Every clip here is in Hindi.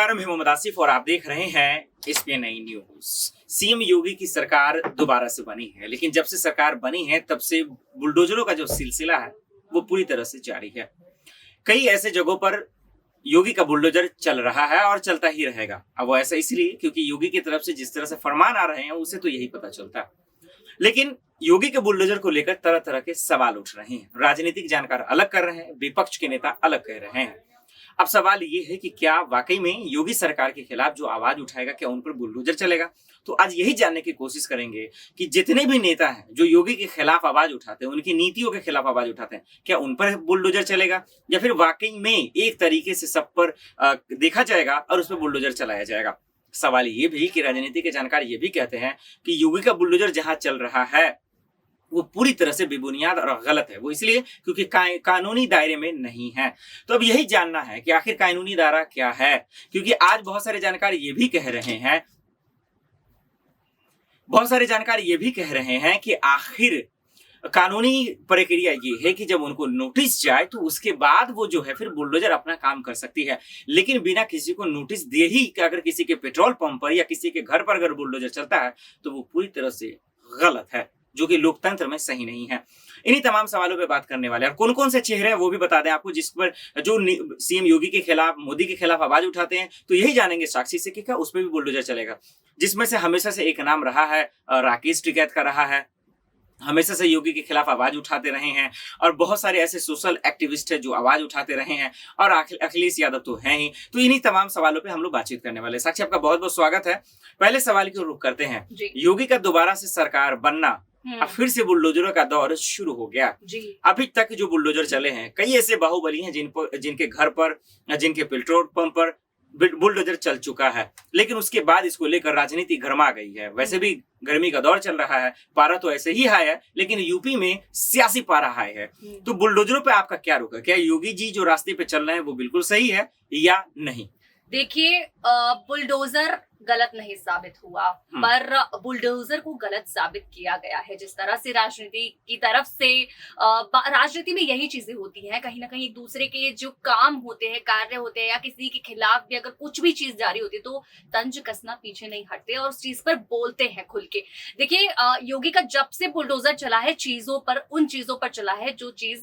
नमस्कार, मैं मोहम्मद आसिफ और आप देख रहे हैं SPN9 न्यूज। सीएम योगी की सरकार दोबारा से बनी है, लेकिन जब से सरकार बनी है तब से बुलडोजरों का जो सिलसिला है वो पूरी तरह से जारी है। कई ऐसे जगहों पर योगी का बुलडोजर चल रहा है और चलता ही रहेगा। अब वो ऐसा इसलिए क्योंकि योगी की तरफ से जिस तरह से फरमान आ रहे हैं उसे तो यही पता चलता है। लेकिन योगी के बुलडोजर को लेकर तरह तरह के सवाल उठ रहे हैं। राजनीतिक जानकार अलग कर रहे हैं, विपक्ष के नेता अलग कह रहे हैं। अब सवाल ये है कि क्या वाकई में योगी सरकार के खिलाफ जो आवाज उठाएगा क्या उन पर बुलडोजर चलेगा। तो आज यही जानने की कोशिश करेंगे कि जितने भी नेता हैं जो योगी के खिलाफ आवाज उठाते हैं, उनकी नीतियों के खिलाफ आवाज उठाते हैं, क्या उन पर बुलडोजर चलेगा या फिर वाकई में एक तरीके से सब पर देखा जाएगा और उस पर बुलडोजर चलाया जाएगा। सवाल ये भी कि राजनीति के जानकार ये भी कहते हैं कि योगी का बुलडोजर जहां चल रहा है वो पूरी तरह से बेबुनियाद और गलत है। वो इसलिए क्योंकि कानूनी दायरे में नहीं है। तो अब यही जानना है कि आखिर कानूनी दायरा क्या है, क्योंकि आज बहुत सारे जानकार ये भी कह रहे हैं कि आखिर कानूनी प्रक्रिया ये है कि जब उनको नोटिस जाए तो उसके बाद वो जो है फिर बुलडोजर अपना काम कर सकती है। लेकिन बिना किसी को नोटिस दिए ही अगर किसी के पेट्रोल पंप पर या किसी के घर पर अगर बुलडोजर चलता है तो वो पूरी तरह से गलत है, जो कि लोकतंत्र में सही नहीं है। इन्हीं तमाम सवालों पे बात करने वाले हैं और कौन कौन से चेहरे हैं वो भी बता दें आपको, जिस पर जो सीएम योगी के खिलाफ, मोदी के खिलाफ आवाज उठाते हैं। तो यही जानेंगे साक्षी से कि क्या उस पर भी बुलडोजर चलेगा। जिसमें से हमेशा से एक नाम रहा है राकेश टिकैत का रहा है, हमेशा से योगी के खिलाफ आवाज उठाते रहे हैं और बहुत सारे ऐसे सोशल एक्टिविस्ट हैं जो आवाज उठाते रहे हैं और अखिलेश यादव तो हैं ही। तो इन्हीं तमाम सवालों पे हम लोग बातचीत करने वाले हैं। साक्षी, आपका बहुत बहुत स्वागत है। पहले सवाल की ओर रुख करते हैं। योगी का दोबारा से सरकार बनना, अब फिर से बुलडोजरों का दौर शुरू हो गया। अभी तक जो बुलडोजर चले हैं, कई ऐसे बाहुबली हैं जिनके घर पर, जिनके पेट्रोल पंप पर बुलडोजर चल चुका है। लेकिन उसके बाद इसको लेकर राजनीति गर्मा गई है। वैसे भी गर्मी का दौर चल रहा है, पारा तो ऐसे ही हाई है, लेकिन यूपी में सियासी पारा हाई है। तो बुलडोजरों पे आपका क्या रुख है? क्या योगी जी जो रास्ते पे चल रहे हैं वो बिल्कुल सही है या नहीं? देखिए, बुलडोजर गलत नहीं साबित हुआ, पर बुलडोजर को गलत साबित किया गया है। जिस तरह से राजनीति की तरफ से राजनीति में यही चीजें होती हैं, कहीं ना कहीं एक दूसरे के जो काम होते हैं, कार्य होते हैं, या किसी के खिलाफ भी अगर कुछ भी चीज जारी होती है तो तंज कसना पीछे नहीं हटते और उस चीज पर बोलते हैं खुल के। देखिए, योगी का जब से बुलडोजर चला है चीजों पर, उन चीजों पर चला है जो चीज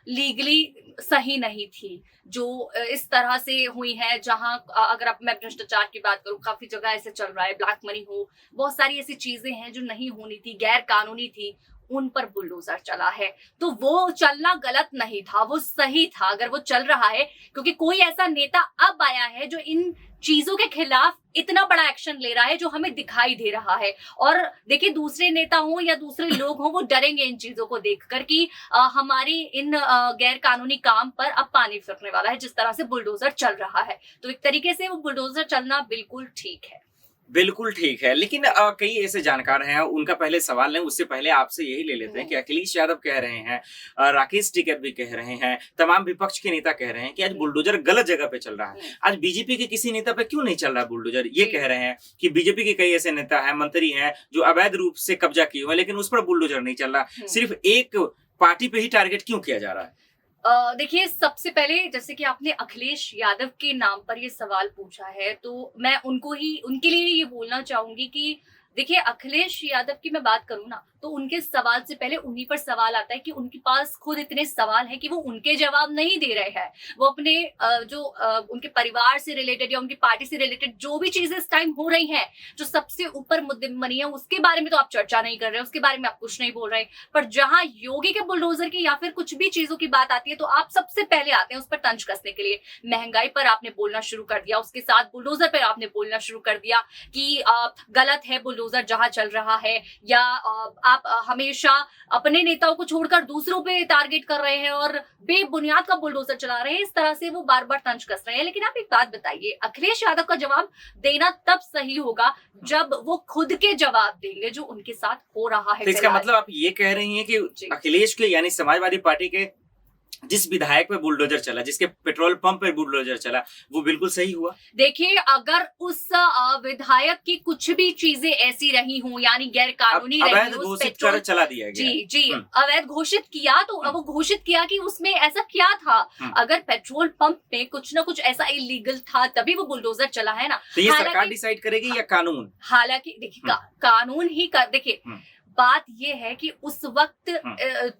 लीगली सही नहीं थी, जो इस तरह से हुई है। जहां अगर मैं भ्रष्टाचार की बात करूं, काफी जगह ऐसे चल रहा है, ब्लैक मनी हो, बहुत सारी ऐसी चीजें हैं जो नहीं होनी थी, गैर कानूनी थी, उन पर बुलडोजर चला है। तो वो चलना गलत नहीं था, वो सही था अगर वो चल रहा है, क्योंकि कोई ऐसा नेता अब आया है जो इन चीजों के खिलाफ इतना बड़ा एक्शन ले रहा है जो हमें दिखाई दे रहा है। और देखिए, दूसरे नेता हो या दूसरे लोग हो, वो डरेंगे इन चीजों को देखकर कि हमारी इन गैर कानूनी काम पर अब पानी फिरने वाला है। जिस तरह से बुलडोजर चल रहा है, तो एक तरीके से वो बुलडोजर चलना बिल्कुल ठीक है। बिल्कुल ठीक है। लेकिन कई ऐसे जानकार हैं, उनका पहले सवाल है, उससे पहले आपसे यही ले लेते हैं कि अखिलेश यादव कह रहे हैं, राकेश टिकैत भी कह रहे हैं, तमाम विपक्ष के नेता कह रहे हैं कि आज बुलडोजर गलत जगह पे चल रहा है। आज बीजेपी के किसी नेता पे क्यों नहीं चल रहा बुलडोजर? ये कह रहे हैं कि बीजेपी के कई ऐसे नेता हैं, मंत्री हैं जो अवैध रूप से कब्जा किए हुए हैं, लेकिन उस पर बुलडोजर नहीं चल रहा। सिर्फ एक पार्टी पे ही टारगेट क्यों किया जा रहा है? देखिए, सबसे पहले जैसे कि आपने अखिलेश यादव के नाम पर ये सवाल पूछा है, तो मैं उनके लिए ये बोलना चाहूंगी कि देखिए, अखिलेश यादव की मैं बात करूं ना, तो उनके सवाल से पहले उन्हीं पर सवाल आता है कि उनके पास खुद इतने सवाल हैं कि वो उनके जवाब नहीं दे रहे हैं। वो अपने उनके परिवार से रिलेटेड या उनकी पार्टी से रिलेटेड जो भी चीजें इस टाइम हो रही हैं, जो सबसे ऊपर मुद्दे बनी है, उसके बारे में तो आप चर्चा नहीं कर रहे, उसके बारे में आप कुछ नहीं बोल रहे। पर जहां योगी के बुलडोजर की या फिर कुछ भी चीजों की बात आती है तो आप सबसे पहले आते हैं उस पर तंज कसने के लिए। महंगाई पर आपने बोलना शुरू कर दिया, उसके साथ बुलडोजर पर आपने बोलना शुरू कर दिया कि गलत है बुलडोजर जहां चल रहा है, या आप हमेशा अपने नेताओं को छोड़कर दूसरों पे टारगेट कर रहे हैं और बेबुनियाद का बुलडोजर चला रहे हैं। इस तरह से वो बार बार तंज कस रहे हैं। लेकिन आप एक बात बताइए, अखिलेश यादव का जवाब देना तब सही होगा जब वो खुद के जवाब देंगे जो उनके साथ हो रहा है। तो इसका मतलब आप ये कह रही हैं कि अखिलेश के यानी समाजवादी पार्टी के जिस विधायक पे बुलडोजर चला, जिसके पेट्रोल पंप पे बुलडोजर चला, वो बिल्कुल सही हुआ। देखिए, अगर उस विधायक की कुछ भी चीजें ऐसी रही हों, यानी गैर कानूनी रही अवैध हो, घोषित कर चला दिया गया। जी जी, अवैध घोषित किया, तो अब वो घोषित किया कि उसमें ऐसा क्या था। अगर पेट्रोल पंप में कुछ ना कुछ ऐसा इलीगल था तभी वो बुलडोजर चला है ना। तो ये सरकार डिसाइड करेगी या कानून? हालांकि देखिए, कानून ही कर, देखिए बात ये है कि उस वक्त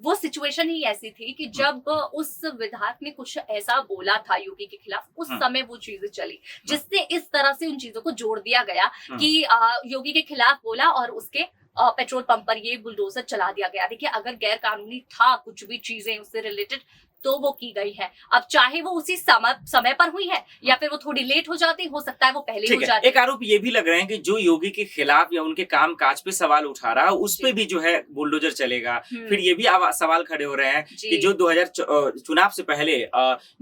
वो सिचुएशन ही ऐसी थी कि जब उस विधायक ने कुछ ऐसा बोला था योगी के खिलाफ, उस समय वो चीजें चली, जिससे इस तरह से उन चीजों को जोड़ दिया गया कि योगी के खिलाफ बोला और उसके पेट्रोल पंप पर ये बुलडोजर चला दिया गया। देखिए, अगर गैर कानूनी था कुछ भी चीजें उससे रिलेटेड तो वो की गई है। अब चाहे वो उसी समय पर हुई है या फिर वो थोड़ी लेट हो जाती, हो सकता है वो पहले हो जाती। एक आरोप ये भी लग रहे हैं कि जो योगी के खिलाफ या उनके काम काज पे सवाल उठा रहा है, उस पे भी जो है बुलडोजर चलेगा। फिर ये भी सवाल खड़े हो रहे हैं कि जो 2000 चुनाव से पहले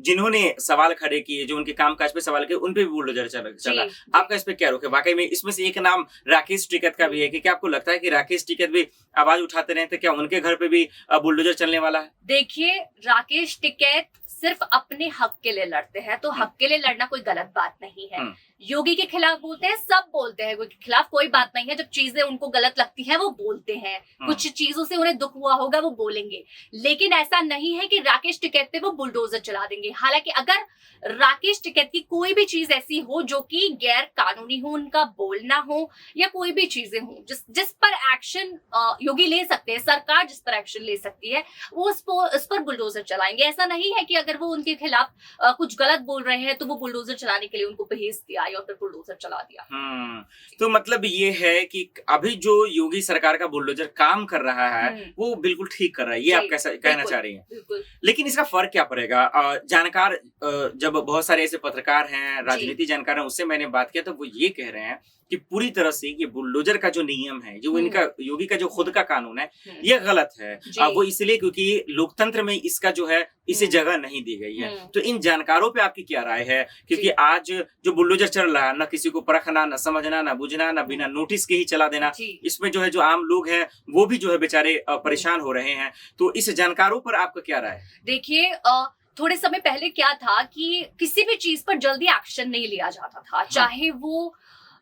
जिन्होंने सवाल खड़े किए, जो उनके काम काज पे सवाल किए, उन पे भी बुलडोजर चला। आपका इस पे क्या रुख है? वाकई में इसमें से एक नाम राकेश टिकैत का भी है कि क्या आपको लगता है कि राकेश टिकैत भी आवाज उठाते रहे थे, क्या उनके घर पे भी बुलडोजर चलने वाला है? देखिए, राकेश टिकैत सिर्फ अपने हक के लिए लड़ते हैं, तो हक के लिए लड़ना कोई गलत बात नहीं है। योगी के खिलाफ बोलते हैं, सब बोलते हैं, के खिलाफ कोई बात नहीं है। जब चीजें उनको गलत लगती हैं वो बोलते हैं, कुछ चीजों से उन्हें दुख हुआ होगा वो बोलेंगे, लेकिन ऐसा नहीं है कि राकेश टिकैत पे वो बुलडोजर चला देंगे। हालांकि अगर राकेश टिकैत की कोई भी चीज ऐसी हो जो कि गैर कानूनी हो, उनका बोलना हो या कोई भी चीजें हो जिस पर एक्शन योगी ले सकते हैं, सरकार जिस पर एक्शन ले सकती है, वो उस पर बुलडोजर चलाएंगे। ऐसा नहीं है कि अगर वो उनके खिलाफ कुछ गलत बोल रहे हैं तो वो बुलडोजर चलाने के लिए उनको भेज दिया और फिर बुलडोजर चला दिया। तो मतलब ये है कि अभी जो योगी सरकार का बुलडोजर काम कर रहा है वो बिल्कुल ठीक कर रहा है, ये आप कैसा कहना चाह रही हैं? लेकिन इसका फर्क क्या पड़ेगा? जानकार, जब बहुत सारे ऐसे पत्रकार हैं, राजनीति जानकार हैं, उससे मैंने बात किया तो वो ये कह रहे हैं कि पूरी तरह से ये बुलडोजर का जो नियम है, जो इनका योगी का जो खुद का कानून है, ये गलत है। वो इसलिए क्योंकि लोकतंत्र में इसका जो है इसे जगह नहीं दी गई है। तो इन जानकारों पे आपकी क्या राय है? क्योंकि आज जो बुलडोजर चल रहा है, ना किसी को परखना, ना समझना, ना बुझना, ना बिना नोटिस के ही चला देना, इसमें जो है जो आम लोग हैं वो भी जो है बेचारे परेशान हो रहे हैं। तो इस जानकारों पर आपका क्या राय है? देखिए, थोड़े समय पहले क्या था कि किसी भी चीज पर जल्दी एक्शन नहीं लिया जाता था, चाहे वो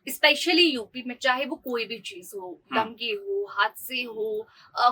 स्पेशली यूपी में, चाहे वो कोई भी चीज हो, दंगे हो, हादसे हो,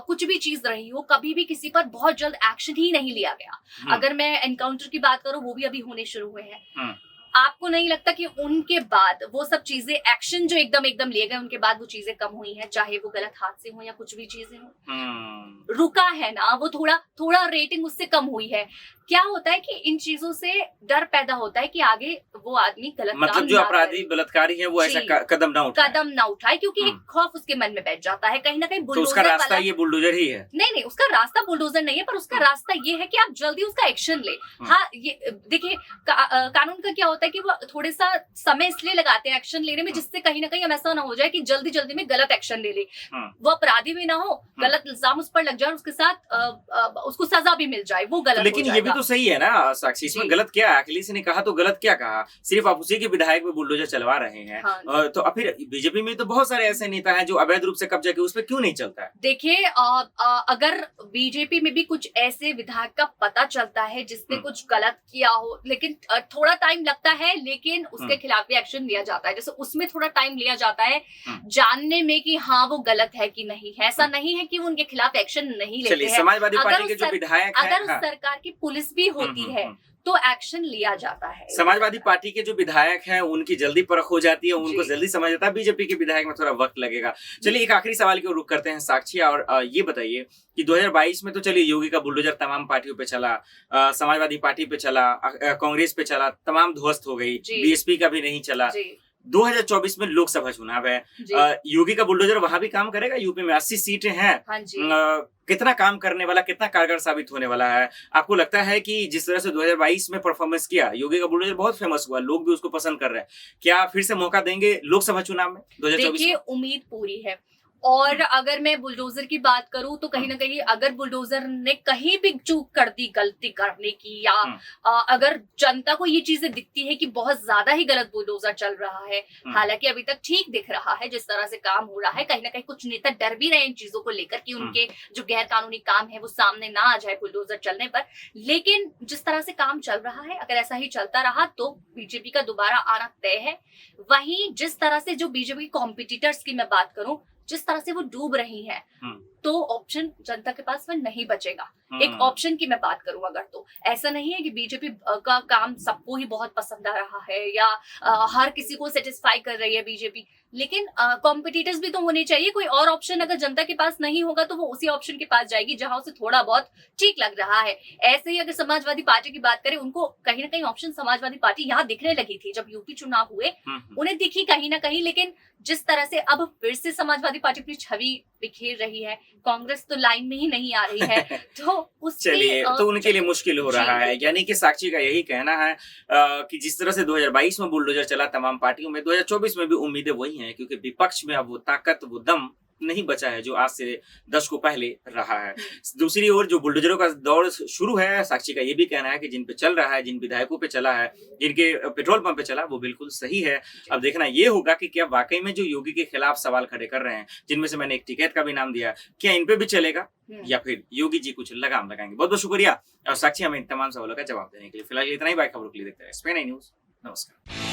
कुछ भी चीज रही हो, कभी भी किसी पर बहुत जल्द एक्शन ही नहीं लिया गया। अगर मैं एनकाउंटर की बात करूं, वो भी अभी होने शुरू हुए हैं। आपको नहीं लगता कि उनके बाद वो सब चीजें, एक्शन जो एकदम लिए गए, उनके बाद वो चीजें कम हुई हैं, चाहे वो गलत हादसे हो या कुछ भी चीजें हो? रुका है ना वो, थोड़ा रेटिंग उससे कम हुई है। क्या होता है कि इन चीजों से डर पैदा होता है कि आगे वो आदमी गलत मतलब जो अपराधी बलात्कारी है वो ऐसा कदम ना उठाए, क्योंकि एक खौफ उसके मन में बैठ जाता है कहीं ना कहीं। तो उसका रास्ता ये बुलडोजर ही है? नहीं, उसका रास्ता बुलडोजर नहीं है, पर उसका रास्ता ये है कि आप जल्दी उसका एक्शन ले। हाँ, ये देखिए, कानून का क्या होता है कि वो थोड़े सा समय इसलिए लगाते हैं एक्शन लेने में, जिससे कहीं ना कहीं हम ऐसा ना हो जाए कि जल्दी में गलत एक्शन ले ले, वो अपराधी भी ना हो, गलत इल्जाम उस पर लग जाए, उसके साथ उसको सजा भी मिल जाए, वो गलत। लेकिन ये भी तो सही है ना साक्षी, इसमें गलत क्या है? अखिलेश ने कहा तो गलत क्या कहा? सिर्फ आप उसी के विधायक में बुलडोजर चलवा रहे हैं। तो फिर बीजेपी में तो बहुत सारे ऐसे नेता हैं जो अवैध रूप से कब्जा किए, उस पर क्यों नहीं चलता है? देखिए, अगर बीजेपी में भी कुछ ऐसे विधायक का पता चलता है जिसने कुछ गलत किया हो, लेकिन थोड़ा टाइम लगता है, लेकिन उसके खिलाफ भी एक्शन लिया जाता है। जैसे उसमें थोड़ा टाइम लिया जाता है जानने में कि हाँ वो गलत है कि नहीं है। ऐसा नहीं है कि वो उनके खिलाफ एक्शन नहीं लेते हैं। समाजवादी पार्टी के जो विधायक हैं, अगर उस सरकार की पुलिस भी होती है तो एक्शन लिया जाता है। समाजवादी पार्टी के जो विधायक हैं उनकी जल्दी परख हो जाती है, उनको जल्दी समझ आता है। बीजेपी के विधायक में थोड़ा वक्त लगेगा। चलिए एक आखिरी सवाल की ओर रुख करते हैं साक्षी, और ये बताइए कि 2022 में तो चलिए योगी का बुलडोजर तमाम पार्टियों पे चला, समाजवादी पार्टी पे चला, कांग्रेस पे चला, तमाम ध्वस्त हो गई, बीएसपी का भी नहीं चला। 2024 में लोकसभा चुनाव है, योगी का बुलडोजर वहां भी काम करेगा? यूपी में 80 सीटें हैं, कितना काम करने वाला, कितना कारगर साबित होने वाला है? आपको लगता है कि जिस तरह से 2022 में परफॉर्मेंस किया, योगी का बुलडोजर बहुत फेमस हुआ, लोग भी उसको पसंद कर रहे हैं, क्या फिर से मौका देंगे लोकसभा चुनाव में 2024? देखिए, उम्मीद पूरी है। और अगर मैं बुलडोजर की बात करूं तो कहीं ना कहीं अगर बुलडोजर ने कहीं भी चूक कर दी गलती करने की, या अगर जनता को ये चीजें दिखती है कि बहुत ज्यादा ही गलत बुलडोजर चल रहा है, हालांकि अभी तक ठीक दिख रहा है जिस तरह से काम हो रहा है, कहीं ना कहीं कुछ नेता डर भी रहे इन चीजों को लेकर कि उनके जो गैर कानूनी काम है वो सामने ना आ जाए बुलडोजर चलने पर। लेकिन जिस तरह से काम चल रहा है, अगर ऐसा ही चलता रहा तो बीजेपी का दोबारा आना तय है। वहीं जिस तरह से जो बीजेपी कॉम्पिटिटर्स की मैं बात करूं, जिस तरह से वो डूब रही हैं, तो ऑप्शन जनता के पास में नहीं बचेगा। एक ऑप्शन की मैं बात करूं अगर, तो ऐसा नहीं है कि बीजेपी का काम सबको ही बहुत पसंद आ रहा है या हर किसी को सेटिस्फाई कर रही है बीजेपी, लेकिन कॉम्पिटिटर्स भी तो होने चाहिए। कोई और ऑप्शन अगर जनता के पास नहीं होगा तो वो उसी ऑप्शन के पास जाएगी जहां उसे थोड़ा बहुत ठीक लग रहा है। ऐसे ही अगर समाजवादी पार्टी की बात करें, उनको कहीं ना कहीं ऑप्शन समाजवादी पार्टी यहाँ दिखने लगी थी जब यूपी चुनाव हुए, उन्हें दिखी कहीं ना कहीं। लेकिन जिस तरह से अब फिर से समाजवादी पार्टी अपनी छवि बिखेर रही है, कांग्रेस तो लाइन में ही नहीं आ रही है, तो चलिए तो उनके लिए मुश्किल हो रहा है। यानी कि साक्षी का यही कहना है कि जिस तरह से 2022 में बुलडोजर चला तमाम पार्टियों में, 2024 में भी उम्मीदें वही हैं, क्योंकि विपक्ष में अब वो ताकत, वो दम नहीं बचा है जो आज से दशकों पहले रहा है। दूसरी ओर जो बुलडोजरों का दौर शुरू है, साक्षी का ये भी कहना है कि जिन पे चल रहा है, जिन विधायकों पे चला है, जिनके पेट्रोल पंप पे चला, वो बिल्कुल सही है। अब देखना ये होगा कि क्या वाकई में जो योगी के खिलाफ सवाल खड़े कर रहे हैं, जिनमें से मैंने एक टिकैत का भी नाम दिया, क्या इन पे भी चलेगा या फिर योगी जी कुछ लगाम लगाएंगे। बहुत बहुत शुक्रिया और साक्षी हमें इन तमाम सवालों का जवाब देने के लिए। फिलहाल इतना ही, बाकी खबरों के लिए देखते रहे SPN न्यूज। नमस्कार।